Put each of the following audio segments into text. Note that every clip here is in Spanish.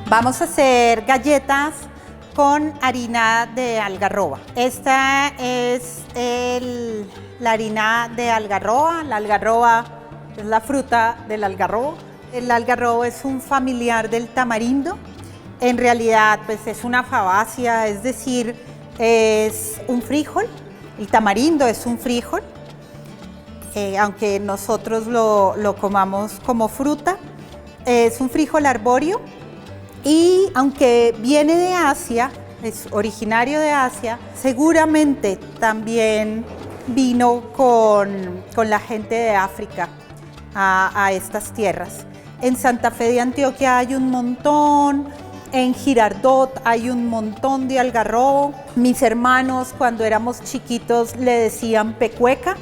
Vamos a hacer galletas con harina de algarroba. Esta es la harina de algarroba. La algarroba es la fruta del algarrobo. El algarrobo es un familiar del tamarindo. En realidad, pues es una fabácea, es decir, es un frijol. El tamarindo es un frijol, aunque nosotros lo comamos como fruta. Es un frijol arbóreo y aunque viene de Asia, es originario de Asia, seguramente también vino con la gente de África a estas tierras. En Santa Fe de Antioquia hay un montón, en Girardot hay un montón de algarrobo. Mis hermanos cuando éramos chiquitos le decían pecueca.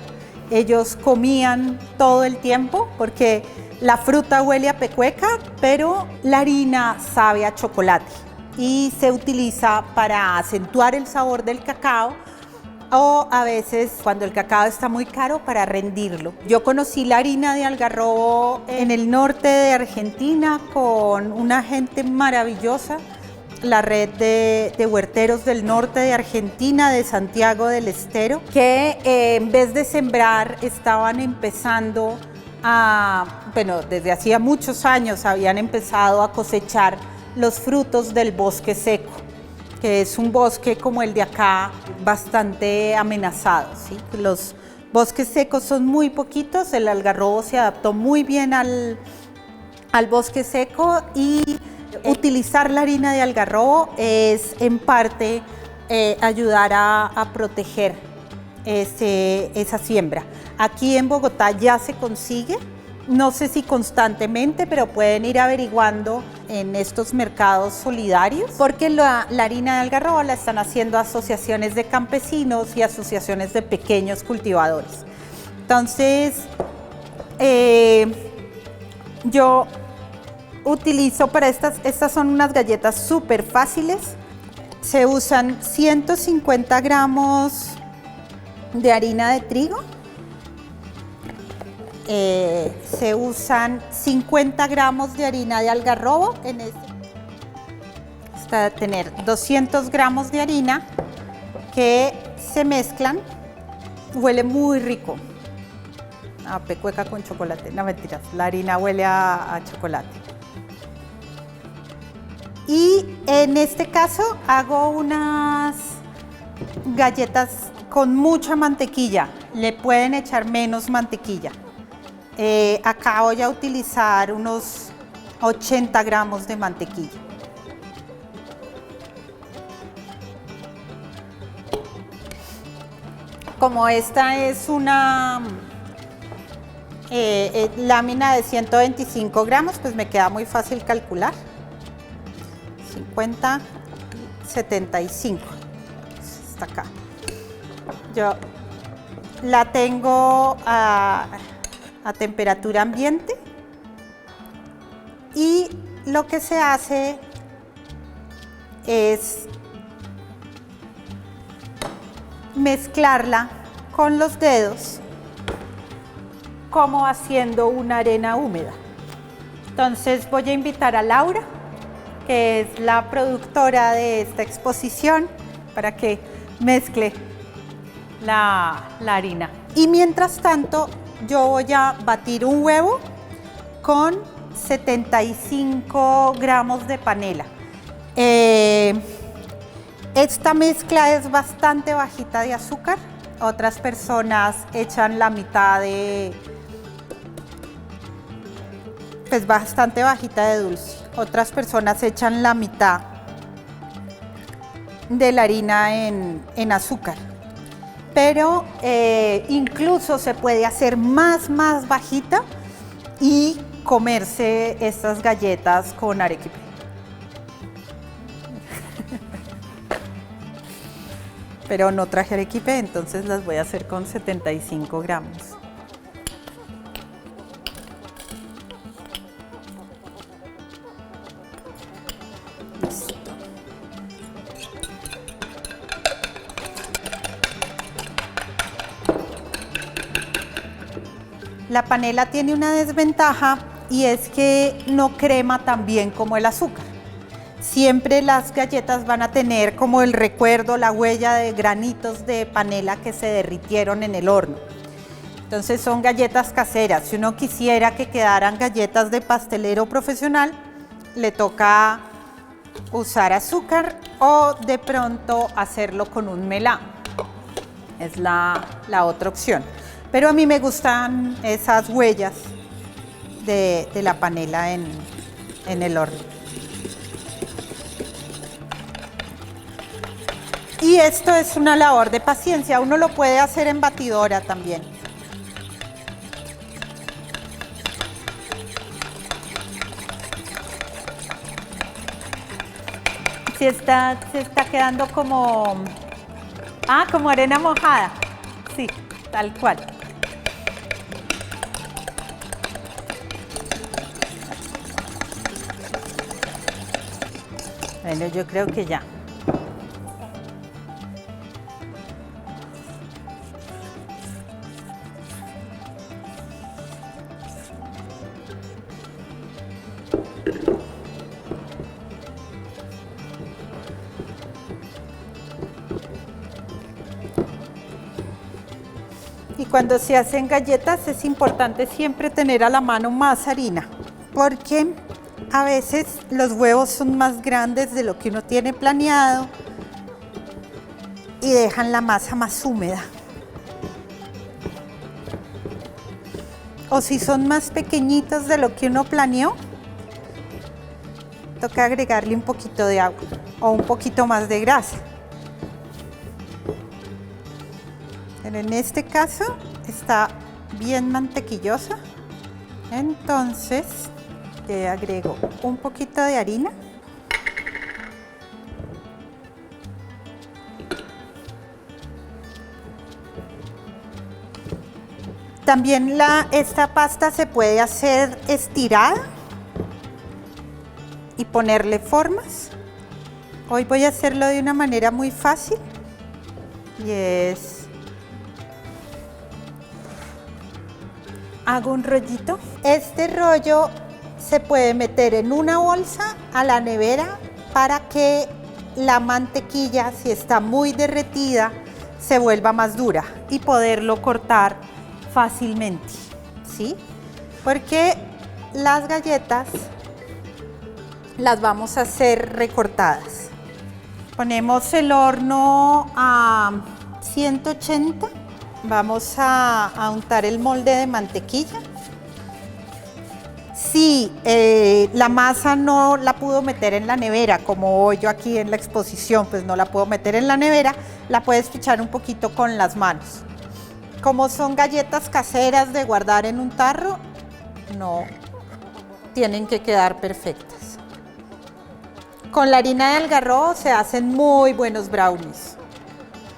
Ellos comían todo el tiempo porque la fruta huele a pecueca, pero la harina sabe a chocolate y se utiliza para acentuar el sabor del cacao o a veces cuando el cacao está muy caro para rendirlo. Yo conocí la harina de algarrobo en el norte de Argentina con una gente maravillosa, la red de huerteros del norte de Argentina, de Santiago del Estero, que en vez de sembrar estaban empezando bueno, desde hacía muchos años habían empezado a cosechar los frutos del bosque seco, que es un bosque como el de acá, bastante amenazado, ¿sí? Los bosques secos son muy poquitos, el algarrobo se adaptó muy bien al bosque seco y utilizar la harina de algarrobo es en parte ayudar a proteger esa siembra. Aquí en Bogotá ya se consigue, no sé si constantemente, pero pueden ir averiguando en estos mercados solidarios, porque la harina de algarrobo la están haciendo asociaciones de campesinos y asociaciones de pequeños cultivadores. Entonces, yo utilizo para estas son unas galletas súper fáciles. Se usan 150 gramos de harina de trigo. Se usan 50 gramos de harina de algarrobo. Hasta tener 200 gramos de harina que se mezclan. Huele muy rico. A pecueca con chocolate. No, mentiras, la harina huele a chocolate. Y en este caso hago unas galletas con mucha mantequilla. Le pueden echar menos mantequilla. Acá voy a utilizar unos 80 gramos de mantequilla. Como esta es una lámina de 125 gramos, pues me queda muy fácil calcular. 50, 75, está acá. Yo la tengo a temperatura ambiente y lo que se hace es mezclarla con los dedos como haciendo una arena húmeda. Entonces voy a invitar a Laura, que es la productora de esta exposición, para que mezcle la harina. Y mientras tanto, yo voy a batir un huevo con 75 gramos de panela. Esta mezcla es bastante bajita de azúcar. Otras personas echan la mitad pues bastante bajita de dulce. Otras personas echan la mitad de la harina en azúcar. Pero incluso se puede hacer más bajita y comerse estas galletas con arequipe. Pero no traje arequipe, entonces las voy a hacer con 75 gramos. La panela tiene una desventaja y es que no crema tan bien como el azúcar. siempre las galletas van a tener como el recuerdo, la huella de granitos de panela que se derritieron en el horno. Entonces son galletas caseras. Si uno quisiera que quedaran galletas de pastelero profesional, le toca usar azúcar o de pronto hacerlo con un melán. Es la otra opción. Pero a mí me gustan esas huellas de la panela en el horno. Y esto es una labor de paciencia. Uno lo puede hacer en batidora también. Se está quedando como arena mojada. Sí, tal cual. Bueno, yo creo que ya. Y cuando se hacen galletas es importante siempre tener a la mano más harina, porque a veces los huevos son más grandes de lo que uno tiene planeado y dejan la masa más húmeda. O si son más pequeñitos de lo que uno planeó, toca agregarle un poquito de agua o un poquito más de grasa. Pero en este caso está bien mantequillosa, entonces le agrego un poquito de harina. También esta pasta se puede hacer estirada y ponerle formas. Hoy voy a hacerlo de una manera muy fácil y hago un rollito. Este rollo se puede meter en una bolsa a la nevera para que la mantequilla, si está muy derretida, se vuelva más dura y poderlo cortar fácilmente, ¿sí? Porque las galletas las vamos a hacer recortadas. Ponemos el horno a 180. Vamos a untar el molde de mantequilla. Si la masa no la pudo meter en la nevera, como yo aquí en la exposición, pues no la puedo meter en la nevera, la puedes pichar un poquito con las manos. Como son galletas caseras de guardar en un tarro, no tienen que quedar perfectas. Con la harina de algarrobo se hacen muy buenos brownies.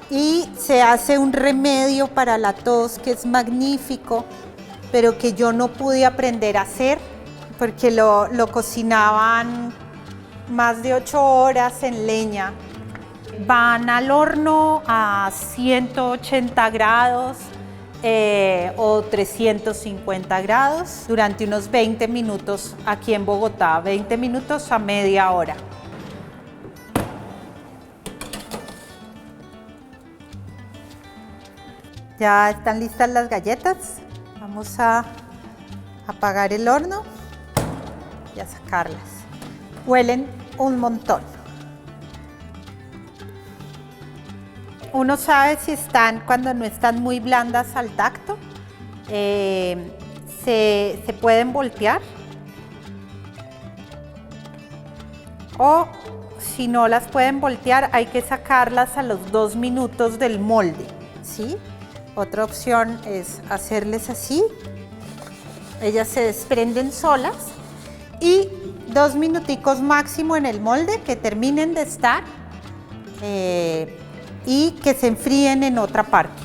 Y se hace un remedio para la tos que es magnífico, pero que yo no pude aprender a hacer porque lo cocinaban más de 8 horas en leña. Van al horno a 180 grados o 350 grados durante unos 20 minutos aquí en Bogotá, 20 minutos a media hora. Ya están listas las galletas. Vamos a apagar el horno y a sacarlas. Huelen un montón. Uno sabe si están, cuando no están muy blandas al tacto, se pueden voltear. O si no las pueden voltear, hay que sacarlas a los 2 minutos del molde, ¿sí? Otra opción es hacerles así, ellas se desprenden solas y 2 minuticos máximo en el molde, que terminen de estar y que se enfríen en otra parte.